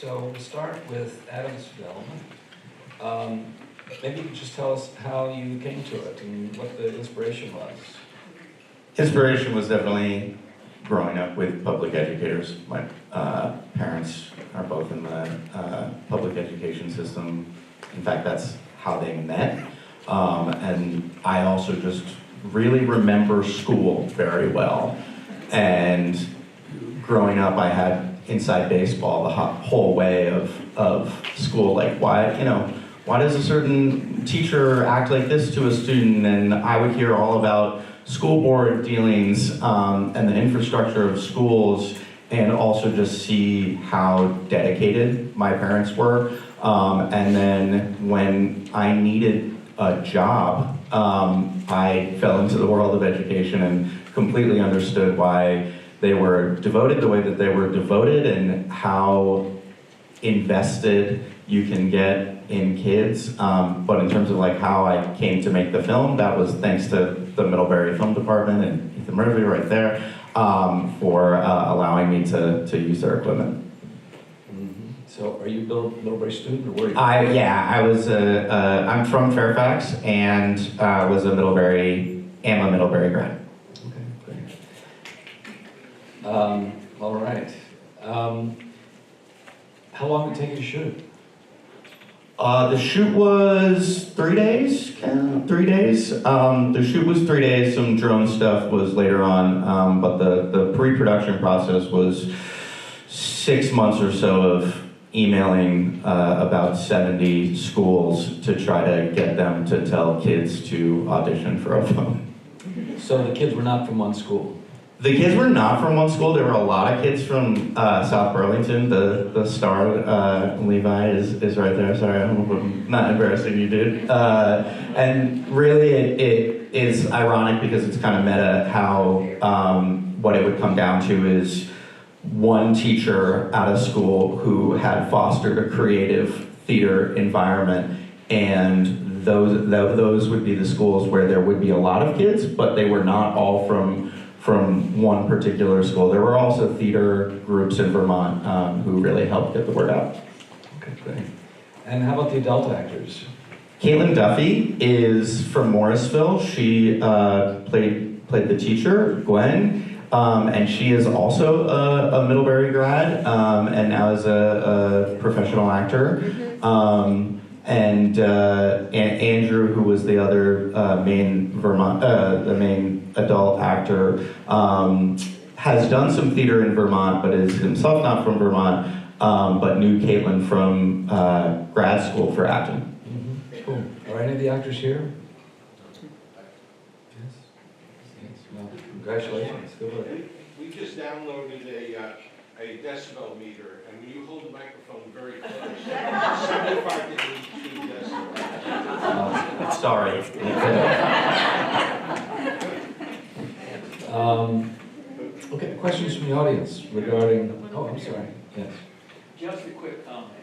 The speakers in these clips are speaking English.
So we'll start with Adam's film. Maybe you could just tell us how you came to it and what the inspiration was. Inspiration was definitely growing up with public educators. My parents are both in the public education system. In fact, that's how they met. And I also just really remember school very well. And growing up, I had inside baseball the whole way of school. Like, why does a certain teacher act like this to a student? And I would hear all about school board dealings and the infrastructure of schools, and also just see how dedicated my parents were. And then when I needed a job, I fell into the world of education and completely understood why they were devoted the way that they were devoted, and how invested you can get in kids. But in terms of like how I came to make the film, that was thanks to the Middlebury Film Department and Ethan Murphy right there for allowing me to use their equipment. Mm-hmm. So are you a Middlebury student, or were you? I'm from Fairfax and am a Middlebury grad. Okay, great. All right. How long did it take you to shoot? The shoot was 3 days. The shoot was 3 days. Some drone stuff was later on, but the pre-production process was 6 months or so of emailing about 70 schools to try to get them to tell kids to audition for a film. So the kids were not from one school? The kids were not from one school. There were a lot of kids from South Burlington. The star, Levi, is right there. Sorry, I hope I'm not embarrassing you, dude. And really, it is ironic because it's kind of meta how what it would come down to is one teacher at a school who had fostered a creative theater environment, and those would be the schools where there would be a lot of kids, but they were not all from one particular school. There were also theater groups in Vermont who really helped get the word out. Okay, great. And how about the adult actors? Caitlin Duffy is from Morrisville. She played the teacher, Gwen, and she is also a Middlebury grad, and now is a professional actor. And Andrew, who was the other main adult actor, has done some theater in Vermont, but is himself not from Vermont, but knew Caitlin from grad school for acting. Mm-hmm. Cool. Are any of the actors here? Yes. Well, congratulations. Good work. We just downloaded a decibel meter, and when you hold the microphone very close, 75 to 82 decibels. Sorry. Okay, questions from the audience regarding, oh, I'm sorry, yes. Just a quick comment.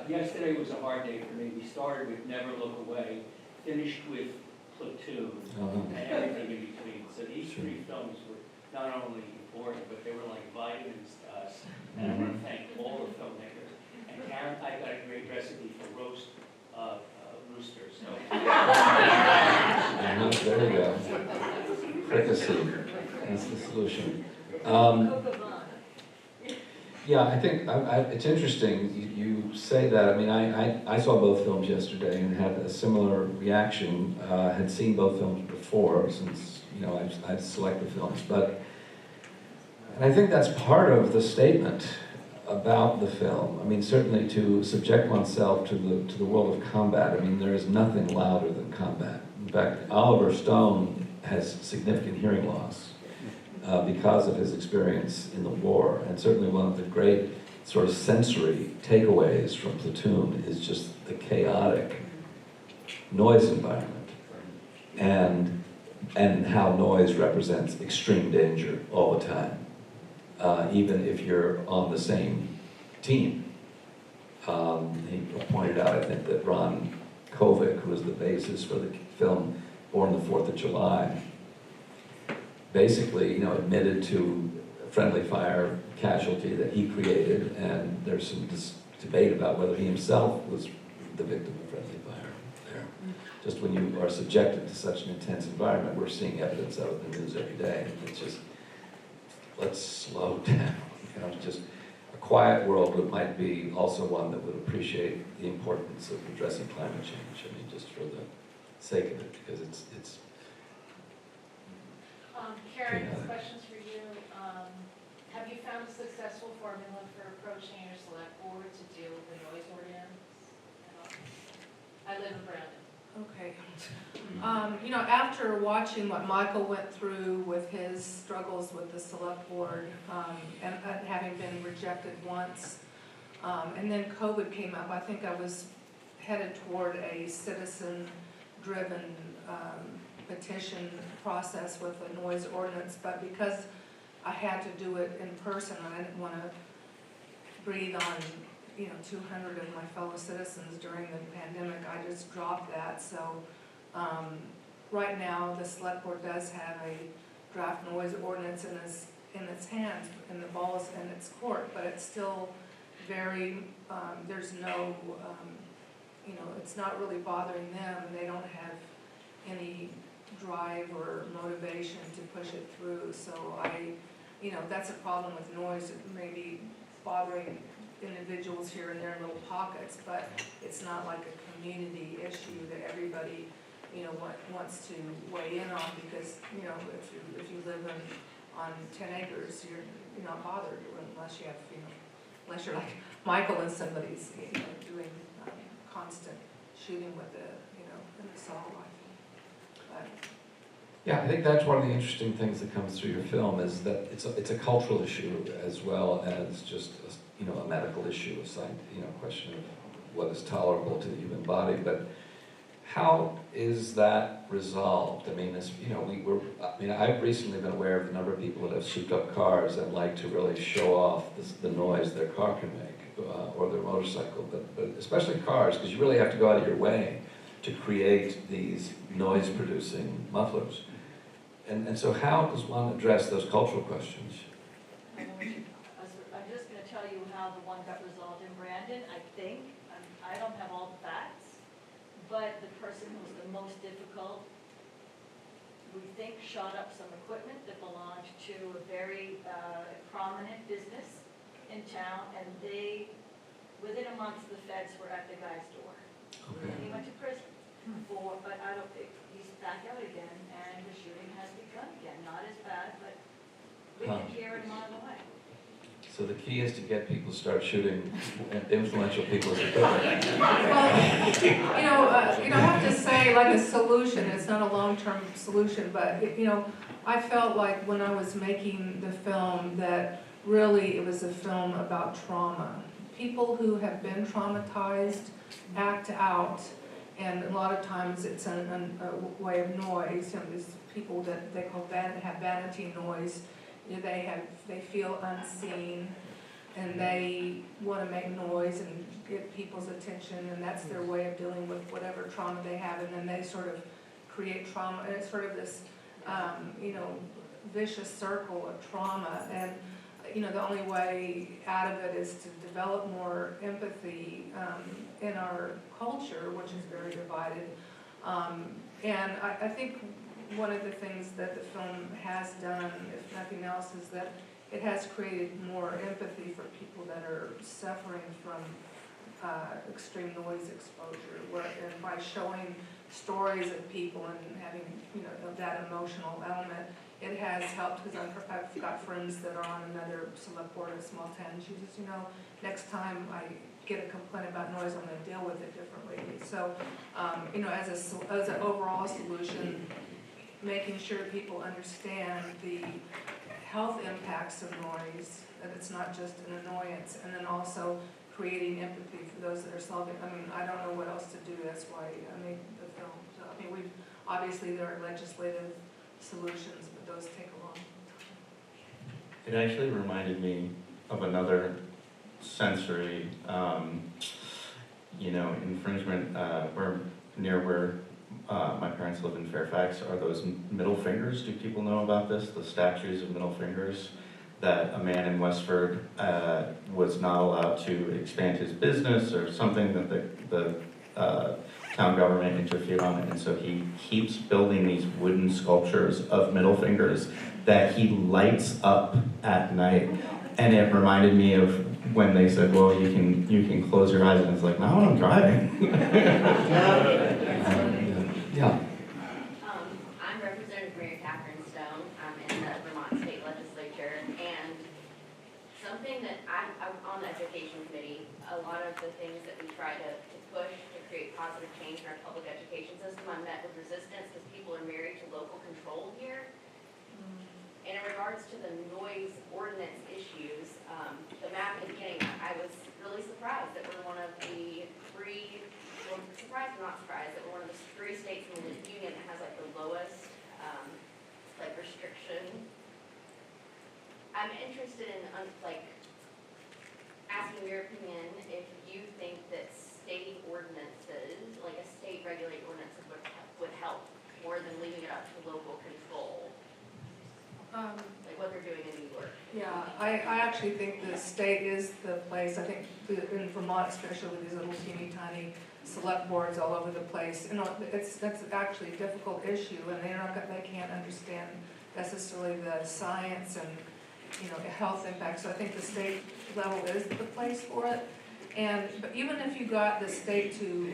Yesterday was a hard day for me. We started with Never Look Away, finished with Platoon, and everything in between. So these three films were not only important, but they were like vitamins to us. And I want to thank all the filmmakers. And Karen, I got a great recipe for roast roosters. So. There we go. Fricassee. That's the solution. Yeah, I think it's interesting you say that. I mean, I saw both films yesterday and had a similar reaction. Had seen both films before, since I've selected films, but and I think that's part of the statement about the film. I mean, certainly to subject oneself to the world of combat. I mean, there is nothing louder than combat. In fact, Oliver Stone has significant hearing loss because of his experience in the war, and certainly one of the great sort of sensory takeaways from Platoon is just the chaotic noise environment, and how noise represents extreme danger all the time. Even if you're on the same team. He pointed out, I think, that Ron Kovic, who was the basis for the film Born the 4th of July, basically, admitted to a friendly fire casualty that he created, and there's some debate about whether he himself was the victim of friendly fire there. Just when you are subjected to such an intense environment, we're seeing evidence of it in the news every day. And it's just, let's slow down. You know, just a quiet world might be also one that would appreciate the importance of addressing climate change. I mean, just for the sake of it, because it's Karen, this question's for you. Have you found a successful formula for approaching your select board to deal with the noise ordinance? I live in Brandon. Okay. You know, after watching what Michael went through with his struggles with the select board, and having been rejected once, and then COVID came up, I think I was headed toward a citizen-driven petition process with a noise ordinance, but because I had to do it in person, I didn't want to breathe on 200 of my fellow citizens during the pandemic. I just dropped that. So right now, the select board does have a draft noise ordinance in its hands, and the ball's in its court, but it's still very, there's no, it's not really bothering them, and they don't have any drive or motivation to push it through. So that's a problem with noise. It may be bothering individuals here and there in little pockets, but it's not like a community issue that everybody, wants to weigh in on, because, if you live on 10 acres, you're not bothered unless you have, unless you're like Michael and somebody's, doing constant shooting with an assault rifle. But yeah, I think that's one of the interesting things that comes through your film, is that it's a cultural issue as well as just a medical issue, a question of what is tolerable to the human body. But how is that resolved? I mean, I've recently been aware of the number of people that have souped up cars and like to really show off the noise their car can make, or their motorcycle, but especially cars, because you really have to go out of your way to create these noise-producing mufflers. And so how does one address those cultural questions? I'm just going to tell you how the one got resolved in Brandon, I think. I don't have all the facts, but the person who was the most difficult, we think, shot up some equipment that belonged to a very prominent business in town, and within a month, the feds were at the guy's door. Okay. And he went to prison but I don't think he's back out again, and the shooting has begun again. Not as bad, but we can hear it a mile away. So the key is to get people to start shooting influential people's equipment. Well, I have to say, like, a solution, it's not a long-term solution, but, I felt like when I was making the film that really it was a film about trauma. People who have been traumatized act out, and a lot of times it's a way of noise. These people that they call have vanity noise. They feel unseen, and they want to make noise and get people's attention, and that's their way of dealing with whatever trauma they have. And then they sort of create trauma, and it's sort of this, vicious circle of trauma. And the only way out of it is to develop more empathy in our culture, which is very divided. And I think one of the things that the film has done, if nothing else, is that it has created more empathy for people that are suffering from extreme noise exposure, and by showing stories of people and having that emotional element, it has helped, because I've got friends that are on another select board in small town. She says, next time I get a complaint about noise, I'm going to deal with it differently. So, as an overall solution, making sure people understand the health impacts of noise, that it's not just an annoyance, and then also creating empathy for those that are solving. I don't know what else to do. That's why I made the film. So, obviously there are legislative solutions, but those take a long time. It actually reminded me of another sensory, infringement near where my parents live in Fairfax are those middle fingers. Do people know about this? The statues of middle fingers that a man in Westford was not allowed to expand his business or something, that the town government interfered on it, and so he keeps building these wooden sculptures of middle fingers that he lights up at night. And it reminded me of when they said, well, you can close your eyes, and it's like, not when I'm driving. Yeah. I'm Representative Mary Catherine Stone. I'm in the Vermont State Legislature, and something that I'm on the Education Committee, a lot of the things that we try to push to create positive change in our public education system, I met with resistance because people are married to local control here. And in regards to the noise ordinance issues, the map at the beginning, I was really surprised that we're one of the three, well, surprised but not surprised, that we're one of the 3 states in the union that has like the lowest, like restriction. I'm interested in, like, asking your opinion if you think that state ordinances, like a state regulated ordinance would help more than leaving it up to local control. Like what they're doing in New York. Yeah, I actually think the state is the place. I think in Vermont, especially with these little teeny tiny select boards all over the place, that's actually a difficult issue, and they can't understand necessarily the science and health impacts. So I think the state level is the place for it. But even if you got the state to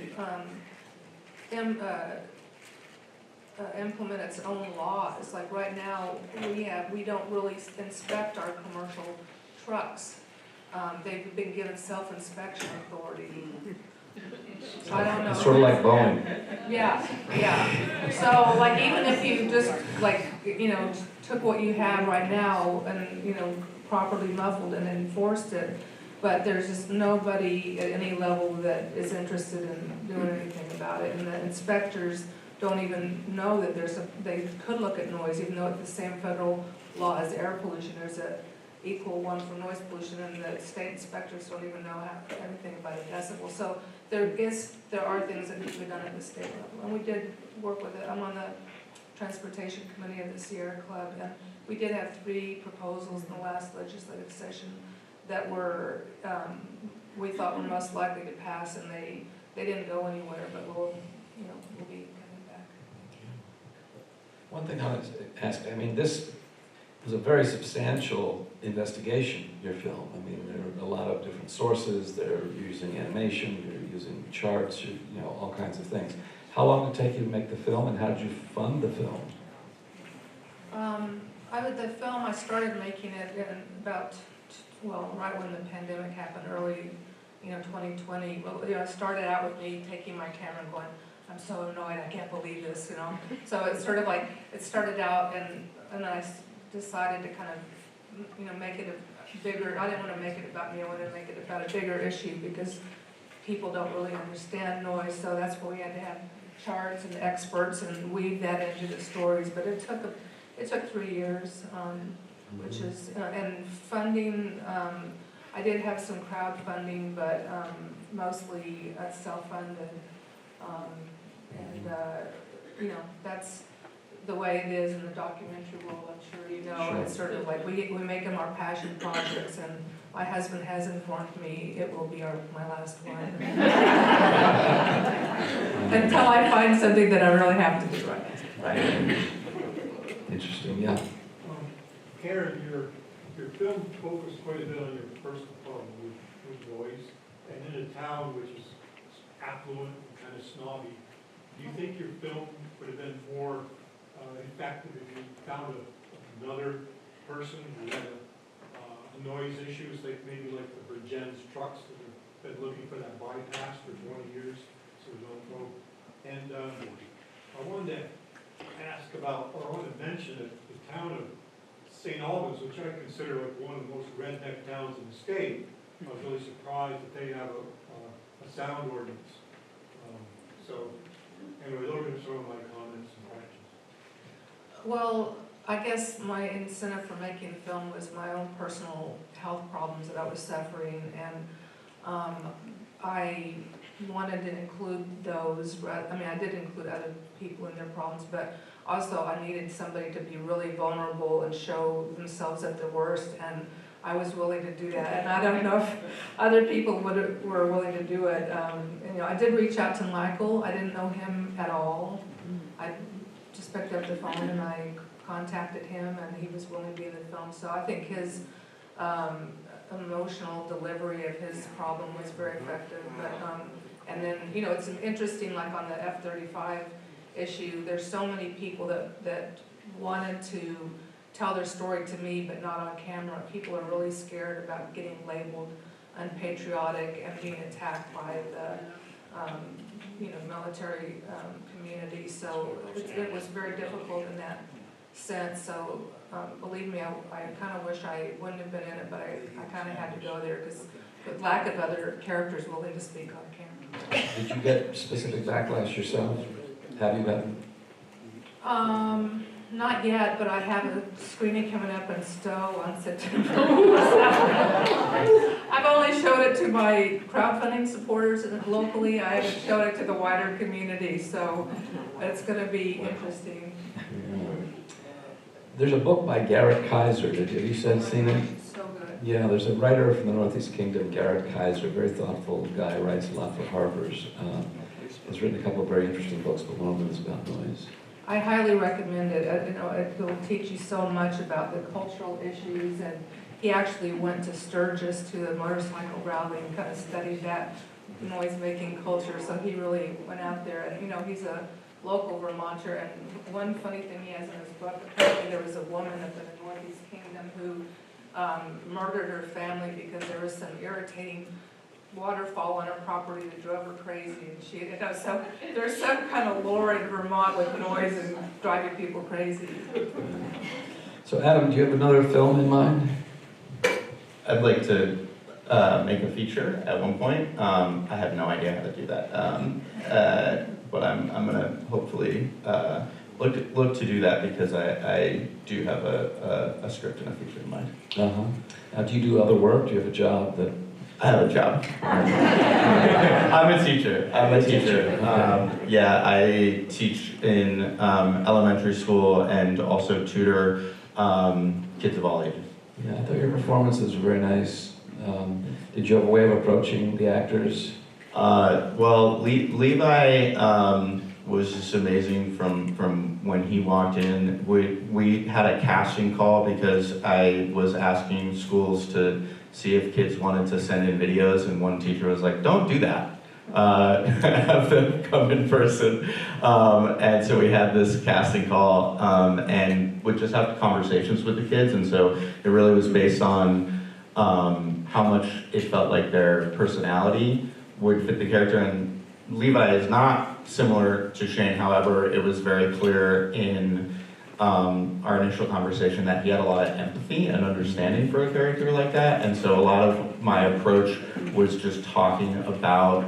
implement its own laws. Like right now, we don't really inspect our commercial trucks. They've been given self-inspection authority. So I don't know. It's sort of like Boeing. Yeah. So like even if you just took what you have right now and properly muffled and enforced it, but there's just nobody at any level that is interested in doing anything about it, and the inspectors don't even know that they could look at noise, even though it's the same federal law as air pollution. There's an equal one for noise pollution, and the state inspectors don't even know anything about a decibel. So there are things that need to be done at the state level, and we did work with it. I'm on the transportation committee of the Sierra Club, and we did have 3 proposals in the last legislative session that were we thought were most likely to pass, and they didn't go anywhere. But we'll be. One thing I was asking, I mean, this was a very substantial investigation, your film. I mean, there are a lot of different sources, they're using animation, you're using charts, all kinds of things. How long did it take you to make the film, and how did you fund the film? The film, I started making it in about, right when the pandemic happened, early, 2020. Well, I started out with me taking my camera and going, I'm so annoyed, I can't believe this, So it's sort of like, it started out and then I decided to kind of, make it a bigger, I didn't want to make it about me, I wanted to make it about a bigger issue because people don't really understand noise, so that's why we had to have charts and experts and weave that into the stories, but it took 3 years, which is, and funding, I did have some crowdfunding, but mostly self-funded. That's the way it is in the documentary world, I'm sure you know. Sure. It's sort of like we make them our passion projects, and my husband has informed me it will be my last one. Until I find something that I really have to do right. Interesting, yeah. Karen, your film focused quite a bit on your personal problem with noise, and in a town which is affluent and kind of snobby. Do you think your film would have been more effective if you found another person who had a noise issues, like maybe like the Virgin's trucks that have been looking for that bypass for 20 years, so don't go. And I wanted to ask about, or I wanted to mention that the town of St. Albans, which I consider like one of the most redneck towns in the state, I was really surprised that they have a sound ordinance. So, anyway, those are some of my comments and questions. Well, I guess my incentive for making the film was my own personal health problems that I was suffering, and I wanted to include those. I mean, I did include other people and their problems, but also I needed somebody to be really vulnerable and show themselves at their worst, and I was willing to do that. And I don't know if other people were willing to do it. You know, I did reach out to Michael. I didn't know him at all. I just picked up the phone and I contacted him, and he was willing to be in the film. So I think his emotional delivery of his problem was very effective. But and then, you know, it's interesting, like on the F-35 issue, there's so many people that wanted to tell their story to me, but not on camera. People are really scared about getting labeled unpatriotic and being attacked by the, you know, military community. So it was very difficult in that sense. So believe me, I kind of wish I wouldn't have been in it, but I kind of had to go there because with lack of other characters willing to speak on camera. Did you get specific backlash yourself? Have you gotten? Not yet, but I have a screening coming up in Stowe on September 7th. I've only showed it to my crowdfunding supporters locally. I haven't showed it to the wider community, so it's going to be interesting. There's a book by Garrett Kaiser. Have you seen it? So good. Yeah, there's a writer from the Northeast Kingdom, Garrett Kaiser, very thoughtful guy, writes a lot for Harvard. He's written a couple of very interesting books, but one of them is about noise. I highly recommend it. You know, it will teach you so much about the cultural issues, and he actually went to Sturgis to the motorcycle rally and kind of studied that noise-making culture. So he really went out there, and you know, he's a local Vermonter. And one funny thing he has in his book, apparently there was a woman up in the Northeast Kingdom who murdered her family because there was some irritating waterfall on her property that drove her crazy, and she, you know, so there's some kind of lore in Vermont with noise and driving people crazy. So Adam, do you have another film in mind? I'd like to make a feature at one point. I have no idea how to do that, but I'm gonna hopefully look to do that because I do have a script and a feature in mind. Now, do you do other work? Do you have a job that? I have a job. I'm a teacher. Yeah, I teach in elementary school and also tutor kids of all ages. Yeah, I thought your performances were very nice. Did you have a way of approaching the actors? Well, Levi was just amazing from when he walked in. We had a casting call because I was asking schools to see if kids wanted to send in videos, and one teacher was like, don't do that. Have them come in person. And so we had this casting call and would just have conversations with the kids, and so it really was based on how much it felt like their personality would fit the character. And Levi is not similar to Shane, however, it was very clear in our initial conversation that he had a lot of empathy and understanding for a character like that, and so a lot of my approach was just talking about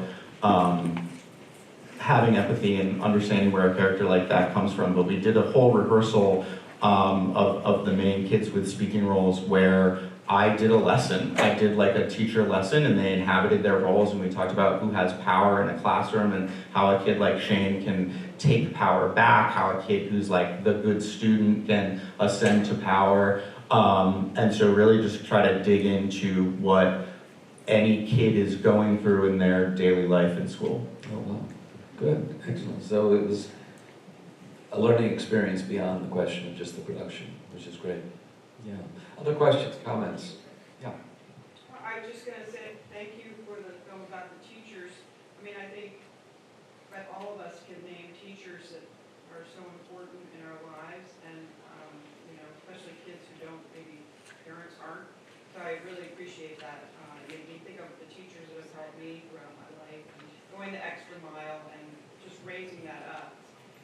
having empathy and understanding where a character like that comes from. But we did a whole rehearsal of the main kids with speaking roles where I did a lesson. I did like a teacher lesson, and they inhabited their roles, and we talked about who has power in a classroom and how a kid like Shane can take power back, how a kid who's like the good student can ascend to power. And so really just try to dig into what any kid is going through in their daily life in school. Oh, wow. Good, excellent. So it was a learning experience beyond the question of just the production, which is great. Yeah. Other questions, comments? Yeah. I was just going to say thank you for the film about the teachers. I mean, I think that all of us can name teachers that are so important in our lives, and you know, especially kids who don't, maybe parents aren't. So I really appreciate that. You made me think of the teachers that have helped me throughout my life, and going the extra mile and just raising that up.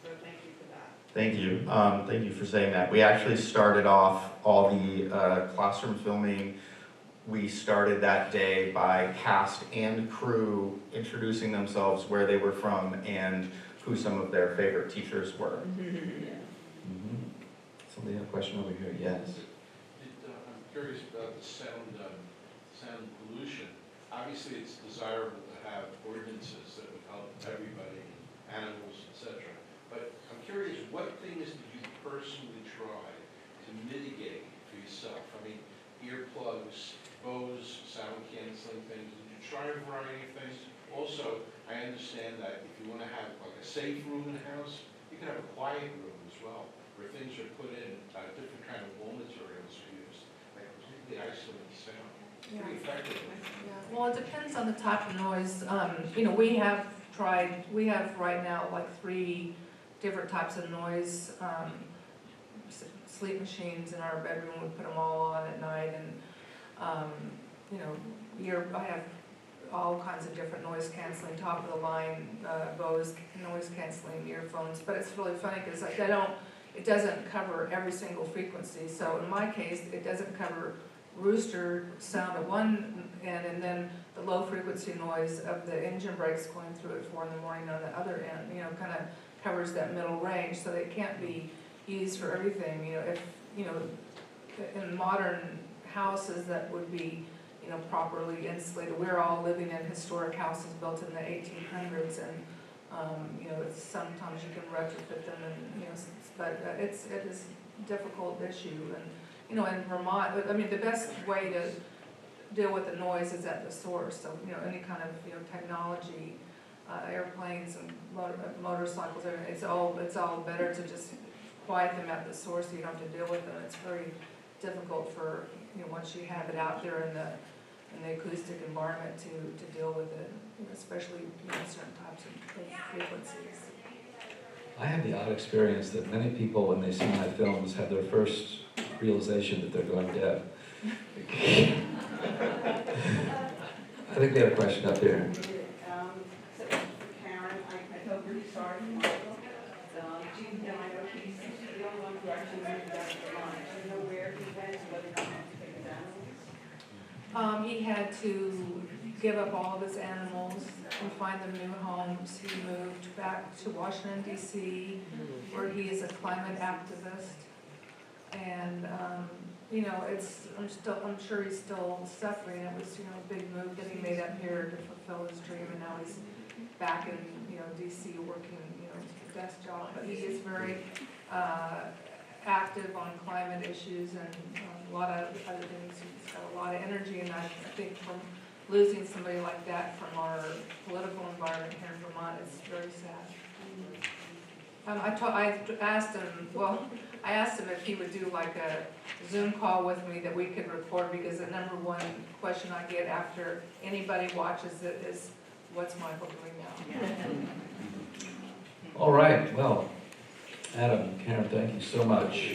So thank you for that. Thank you. Thank you for saying that. We actually started off all the classroom filming. We started that day by cast and crew introducing themselves, where they were from, and who some of their favorite teachers were. Somebody have a question over here? Yes. I'm curious about the sound pollution. Obviously, it's desirable to have ordinances that would help everybody, animals, etc. but I'm curious, what things did you personally try to mitigate for yourself? I mean, earplugs, Bose, sound canceling things, did you try a variety of things? Also, I understand that if you want to have like a safe room in the house, you can have a quiet room as well, where things are put in, different kind of wall materials are used, like completely isolate sound. Pretty effective. Yeah, well, it depends on the type of noise. We have right now like 3 different types of noise, sleep machines in our bedroom. We put them all on at night, and, I have all kinds of different noise canceling, top of the line, Bose noise canceling earphones. But it's really funny because it doesn't cover every single frequency. So in my case, it doesn't cover rooster sound at one end, and then the low frequency noise of the engine brakes going through at 4 in the morning on the other end, kind of covers that middle range, so they can't be used for everything. In modern houses that would be, properly insulated. We're all living in historic houses built in the 1800s, and, it's, sometimes you can retrofit them, and, but it is a difficult issue. And, in Vermont, the best way to deal with the noise is at the source. So, any kind of, technology, airplanes and motorcycles, it's all better to just quiet them at the source so you don't have to deal with them. It's very difficult for, once you have it out there in the acoustic environment to deal with it, especially, certain types of frequencies. I have the odd experience that many people, when they see my films, have their first realization that they're going deaf. I think we have a question up here. So for Karen, I felt really sorry for Michael. Jim died, he's the only one who actually moved out of Vermont. Do you know where he went, whether or not he took his animals? He had to give up all of his animals and find them new homes. He moved back to Washington, D.C., where he is a climate activist. And, I'm sure he's still suffering. It was, a big move that he made up here to fulfill his dream, and now he's back in, D.C. working, his desk job. But he is very active on climate issues and a lot of other things. He's got a lot of energy, and I think from losing somebody like that from our political environment here in Vermont is very sad. I asked him if he would do like a Zoom call with me that we could record, because the number one question I get after anybody watches it is, what's Michael doing now? All right, well, Adam, Karen, thank you so much.